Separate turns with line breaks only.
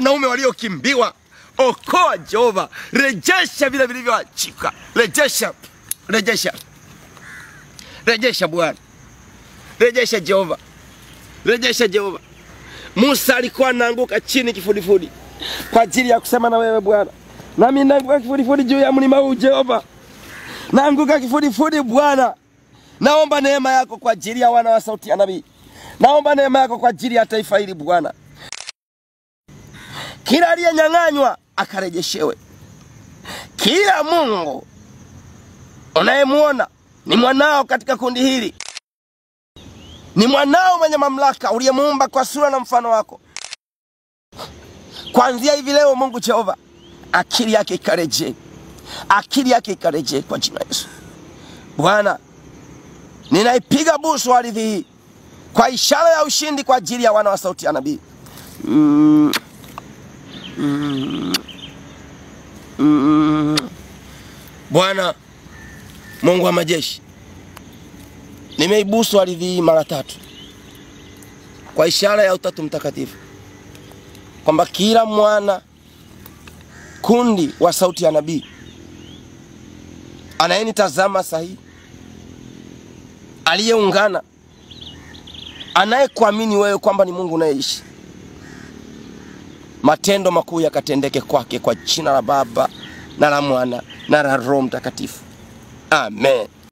naume waliokimbiwa. Okoa Jehova, rejesha vile vilivyoachika. Rejesha Bwana. Rejesha Jehova. Musa alikuwa anaanguka chini kifudifudi kwa ajili ya kusema na wewe Bwana. Nami naanguka kifudifudi juu ya mlima huu Jehova. Naanguka kifudifudi Bwana. Naomba neema yako kwa ajili ya wana wa Sauti ya Nabii. Naomba neema yako kwa ajili ya taifa hili Bwana. Kila aliyenyang'anywa akarejeshewe. Kila Mungu unayemuona ni mwanao katika kundi hili. Ni mwanao mwenye mamlaka uliyemuumba kwa sura na mfano wako. Kuanzia hivi leo Mungu Jehova, akili yake ikarejee kwa jina la Yesu. Bwana, ninaipiga busu ardhi hii kwa ishara ya ushindi kwa ajili ya wana wa Sauti ya Nabii. Bwana Mungu wa majeshi, nimeibusu ardhi hii mara 3 kwa ishara ya Utatu Mtakatifu, kwamba kila mwana kundi wa Sauti ya Nabii anayenitazama sahihi, aliyeungana, anayekuamini wewe kwamba ni Mungu unayeishi, matendo makuu yakatendeke kwake kwa jina la Baba na la Mwana na la Roho Mtakatifu. Amen.